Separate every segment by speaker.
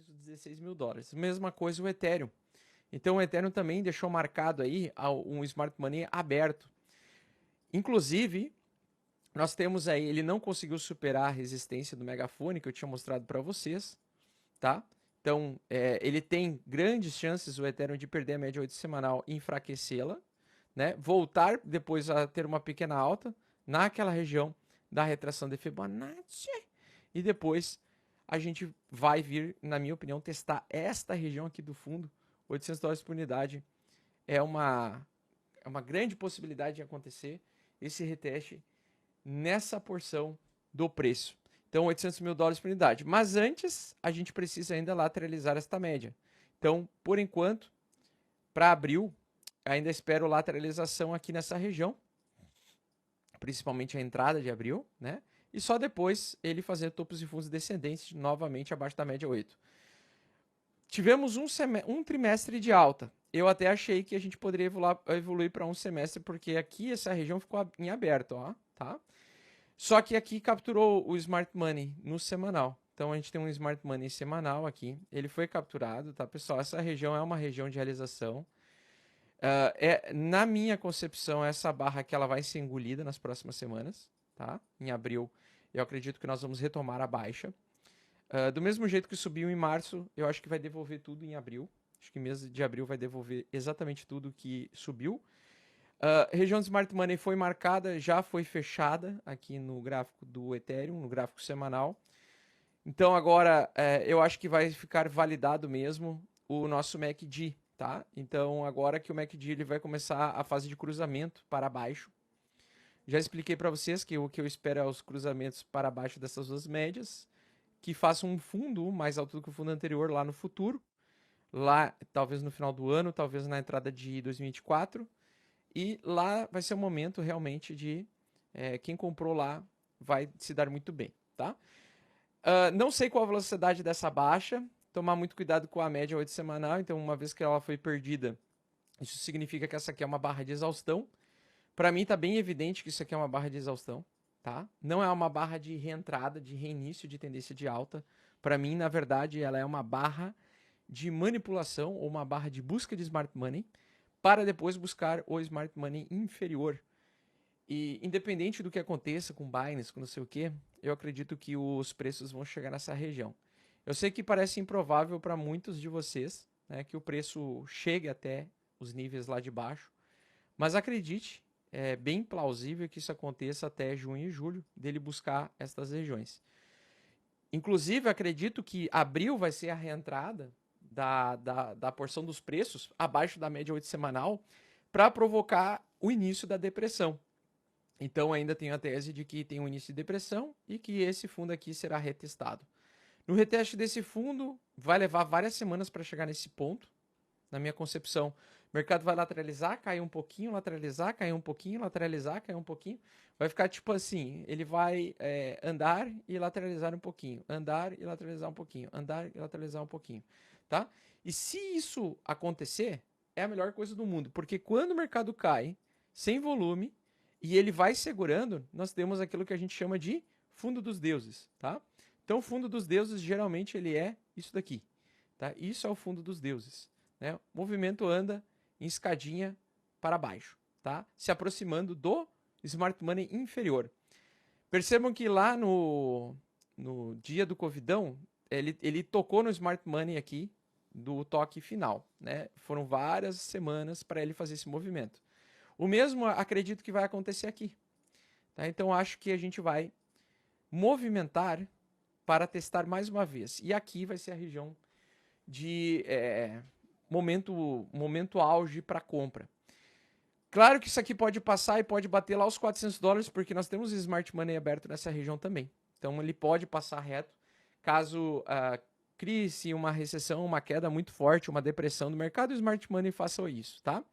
Speaker 1: os 16 mil dólares. Mesma coisa o Ethereum. Então o Ethereum também deixou marcado aí um Smart Money aberto. Inclusive, nós temos aí, ele não conseguiu superar a resistência do Megafone, que eu tinha mostrado para vocês, tá? Então, ele tem grandes chances, o Ethereum, de perder a média 8 semanal e enfraquecê-la, né? Voltar depois a ter uma pequena alta naquela região da retração de Fibonacci. E depois a gente vai vir, na minha opinião, testar esta região aqui do fundo. 800 dólares por unidade é uma grande possibilidade de acontecer esse reteste nessa porção do preço. Então, 800 mil dólares por unidade. Mas antes, a gente precisa ainda lateralizar esta média. Então, por enquanto, para abril, ainda espero lateralização aqui nessa região, principalmente a entrada de abril, né? E só depois ele fazer topos e fundos descendentes novamente abaixo da média 8. Tivemos um trimestre de alta. Eu até achei que a gente poderia evoluir para um semestre, porque aqui essa região ficou em aberto, ó, tá? Só que aqui capturou o Smart Money no semanal. Então a gente tem um Smart Money semanal aqui. Ele foi capturado, tá, pessoal? Essa região é uma região de realização. Na minha concepção, essa barra aqui ela vai ser engolida nas próximas semanas, tá? Em abril, eu acredito que nós vamos retomar a baixa. Do mesmo jeito que subiu em março, eu acho que vai devolver tudo em abril. Acho que mês de abril vai devolver exatamente tudo que subiu. Região de Smart Money foi marcada, já foi fechada aqui no gráfico do Ethereum, no gráfico semanal. Então agora eu acho que vai ficar validado mesmo o nosso MACD, tá? Então agora que o MACD ele vai começar a fase de cruzamento para baixo. Já expliquei para vocês que o que eu espero é os cruzamentos para baixo dessas duas médias, que façam um fundo mais alto do que o fundo anterior lá no futuro, lá talvez no final do ano, talvez na entrada de 2024. E lá vai ser o momento realmente de quem comprou lá vai se dar muito bem, tá? Não sei qual a velocidade dessa baixa, tomar muito cuidado com a média 8 semanal, então uma vez que ela foi perdida, isso significa que essa aqui é uma barra de exaustão. Para mim tá bem evidente que isso aqui é uma barra de exaustão, tá? Não é uma barra de reentrada, de reinício de tendência de alta. Para mim, na verdade, ela é uma barra de manipulação ou uma barra de busca de smart money, para depois buscar o smart money inferior. E independente do que aconteça com Binance, com não sei o que, eu acredito que os preços vão chegar nessa região. Eu sei que parece improvável para muitos de vocês, né, que o preço chegue até os níveis lá de baixo, mas acredite, é bem plausível que isso aconteça até junho e julho, dele buscar estas regiões. Inclusive, acredito que abril vai ser a reentrada da porção dos preços abaixo da média 8 semanal para provocar o início da depressão. Então, ainda tenho a tese de que tem um início de depressão e que esse fundo aqui será retestado. No reteste desse fundo, vai levar várias semanas para chegar nesse ponto, na minha concepção. O mercado vai lateralizar, cair um pouquinho, lateralizar, cair um pouquinho, lateralizar, cair um pouquinho. Vai ficar tipo assim, ele vai andar e lateralizar um pouquinho, andar e lateralizar um pouquinho, andar e lateralizar um pouquinho, tá? E se isso acontecer, é a melhor coisa do mundo, porque quando o mercado cai sem volume e ele vai segurando, nós temos aquilo que a gente chama de fundo dos deuses, tá? Então o fundo dos deuses geralmente ele é isso daqui, tá? Isso é o fundo dos deuses, né? O movimento anda em escadinha para baixo, tá? Se aproximando do Smart Money inferior. Percebam que lá no dia do Covidão, ele tocou no Smart Money aqui do toque final, né? Foram várias semanas para ele fazer esse movimento. O mesmo acredito que vai acontecer aqui, tá? Então acho que a gente vai movimentar para testar mais uma vez. E aqui vai ser a região de momento auge para compra. Claro que isso aqui pode passar e pode bater lá os 400 dólares, porque nós temos Smart Money aberto nessa região também. Então ele pode passar reto, caso crie-se uma recessão, uma queda muito forte, uma depressão do mercado, o Smart Money faça isso, tá?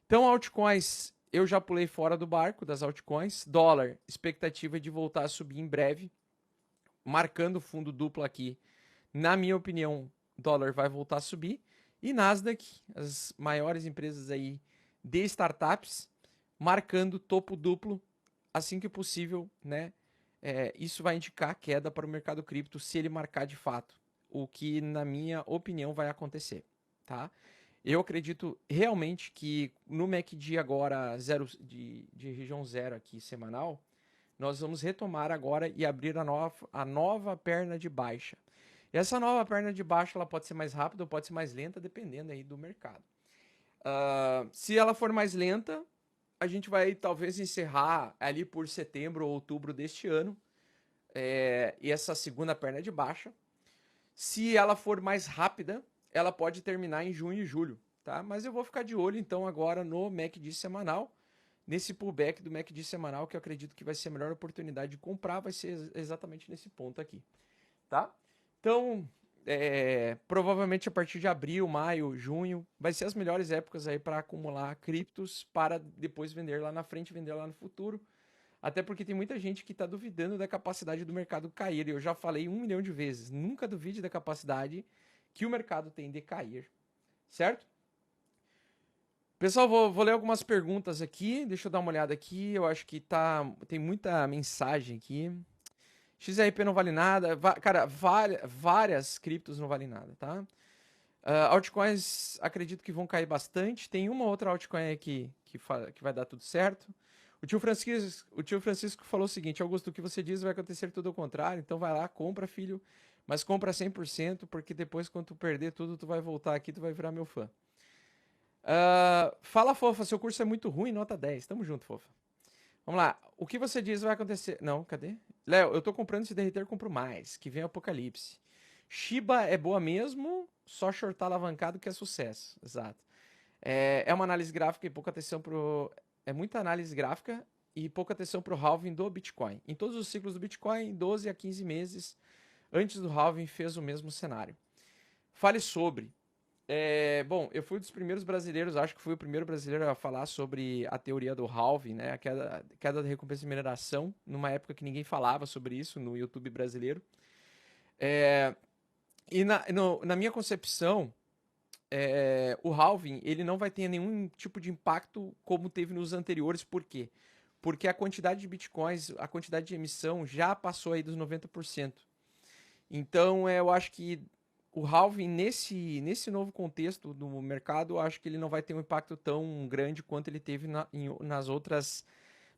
Speaker 1: Então altcoins, eu já pulei fora do barco das altcoins. Dólar, expectativa de voltar a subir em breve, marcando fundo duplo aqui. Na minha opinião, dólar vai voltar a subir. E Nasdaq, as maiores empresas aí de startups, marcando topo duplo assim que possível, né? Isso vai indicar queda para o mercado cripto se ele marcar de fato o que, na minha opinião, vai acontecer, tá? Eu acredito realmente que no MACD agora de região zero aqui semanal, nós vamos retomar agora e abrir a nova perna de baixa. E essa nova perna de baixa ela pode ser mais rápida ou pode ser mais lenta, dependendo aí do mercado. Se ela for mais lenta, a gente vai talvez encerrar ali por setembro ou outubro deste ano, e essa segunda perna de baixa. Se ela for mais rápida, ela pode terminar em junho e julho, tá? Mas eu vou ficar de olho então agora no MACD semanal, nesse pullback do MACD semanal, que eu acredito que vai ser a melhor oportunidade de comprar, vai ser exatamente nesse ponto aqui, tá? Então, provavelmente a partir de abril, maio, junho, vai ser as melhores épocas aí para acumular criptos para depois vender lá na frente, vender lá no futuro. Até porque tem muita gente que está duvidando da capacidade do mercado cair. Eu já falei 1 milhão de vezes. Nunca duvide da capacidade que o mercado tem de cair. Certo? Pessoal, vou ler algumas perguntas aqui. Deixa eu dar uma olhada aqui. Eu acho que tem muita mensagem aqui. XRP não vale nada. Cara, várias criptos não valem nada, tá? Altcoins acredito que vão cair bastante. Tem uma outra altcoin aqui que vai dar tudo certo. O tio Francisco falou o seguinte: Augusto, o que você diz vai acontecer tudo ao contrário, então vai lá, compra, filho, mas compra 100%, porque depois quando tu perder tudo, tu vai voltar aqui, tu vai virar meu fã. Fala, fofa, seu curso é muito ruim, nota 10. Tamo junto, fofa. Vamos lá, o que você diz vai acontecer... Não, cadê? Léo, eu tô comprando, se derreter, compro mais, que vem o apocalipse. Shiba é boa mesmo, só shortar alavancado que é sucesso. Exato. É uma análise gráfica e pouca atenção pro... É muita análise gráfica e pouca atenção pro halving do Bitcoin. Em todos os ciclos do Bitcoin, 12 a 15 meses antes do halving fez o mesmo cenário. Fale sobre... bom, eu fui um dos primeiros brasileiros, acho que fui o primeiro brasileiro a falar sobre a teoria do halving, né? A queda da recompensa de mineração, numa época que ninguém falava sobre isso no YouTube brasileiro. E na minha concepção, o halving ele não vai ter nenhum tipo de impacto como teve nos anteriores. Por quê? Porque a quantidade de bitcoins, a quantidade de emissão já passou aí dos 90%. Então, eu acho que o halving nesse novo contexto do mercado, eu acho que ele não vai ter um impacto tão grande quanto ele teve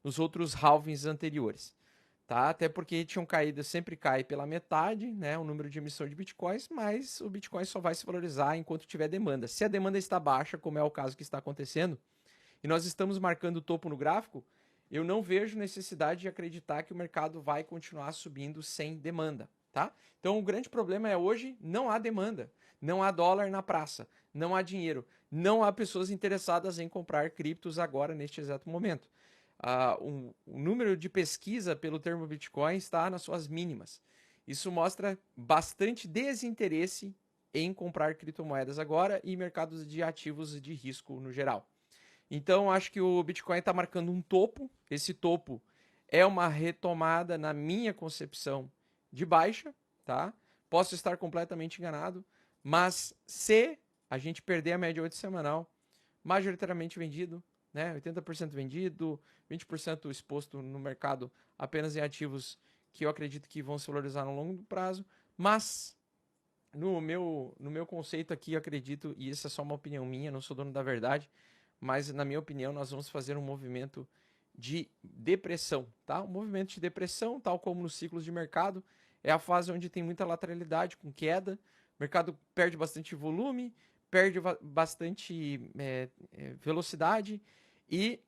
Speaker 1: nos outros halvings anteriores. Tá? Até porque tinham caído, sempre cai pela metade, né, o número de emissão de bitcoins, mas o bitcoin só vai se valorizar enquanto tiver demanda. Se a demanda está baixa, como é o caso que está acontecendo, e nós estamos marcando o topo no gráfico, eu não vejo necessidade de acreditar que o mercado vai continuar subindo sem demanda, tá? Então o grande problema é hoje não há demanda, não há dólar na praça, não há dinheiro, não há pessoas interessadas em comprar criptos agora neste exato momento. O número de pesquisa pelo termo Bitcoin está nas suas mínimas. Isso mostra bastante desinteresse em comprar criptomoedas agora e mercados de ativos de risco no geral. Então, acho que o Bitcoin está marcando um topo. Esse topo é uma retomada, na minha concepção, de baixa, tá? Posso estar completamente enganado, mas se a gente perder a média 8 semanal, majoritariamente vendido, né? 80% vendido, 20% exposto no mercado apenas em ativos que eu acredito que vão se valorizar no longo prazo, mas no meu conceito aqui, eu acredito, e isso é só uma opinião minha, não sou dono da verdade, mas na minha opinião nós vamos fazer um movimento de depressão, tá? Um movimento de depressão, tal como nos ciclos de mercado, é a fase onde tem muita lateralidade com queda, o mercado perde bastante volume, perde bastante velocidade e,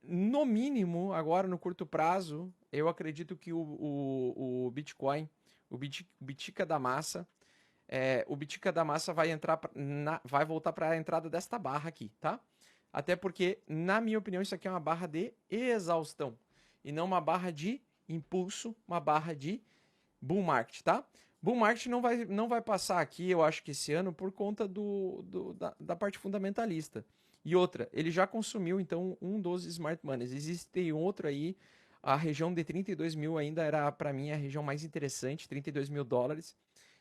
Speaker 1: no mínimo, agora no curto prazo, eu acredito que o Bitcoin, o Bitica da Massa, o Bitica da Massa vai voltar para a entrada desta barra aqui, tá? Até porque, na minha opinião, isso aqui é uma barra de exaustão e não uma barra de impulso, uma barra de bull market, tá? Bull market não vai passar aqui, eu acho que esse ano, por conta da parte fundamentalista. E outra, ele já consumiu, então, um dos smart moneys. Existe outro aí, a região de 32 mil ainda era, para mim, a região mais interessante, 32 mil dólares.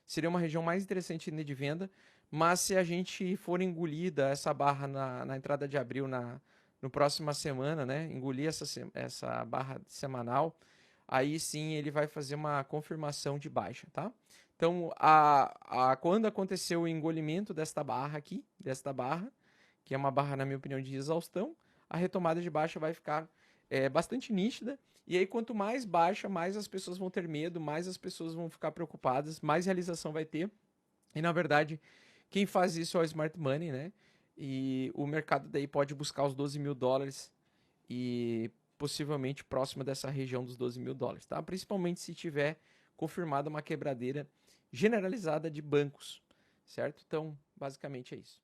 Speaker 1: Seria uma região mais interessante de venda, mas se a gente for engolida essa barra na entrada de abril, no próxima semana, né? Engolir essa barra semanal, aí sim ele vai fazer uma confirmação de baixa, tá? Então, quando aconteceu o engolimento desta barra aqui, que é uma barra, na minha opinião, de exaustão, a retomada de baixa vai ficar bastante nítida. E aí, quanto mais baixa, mais as pessoas vão ter medo, mais as pessoas vão ficar preocupadas, mais realização vai ter. E, na verdade, quem faz isso é o Smart Money, né? E o mercado daí pode buscar os 12 mil dólares e possivelmente próximo dessa região dos 12 mil dólares, tá? Principalmente se tiver confirmada uma quebradeira generalizada de bancos, certo? Então, basicamente é isso.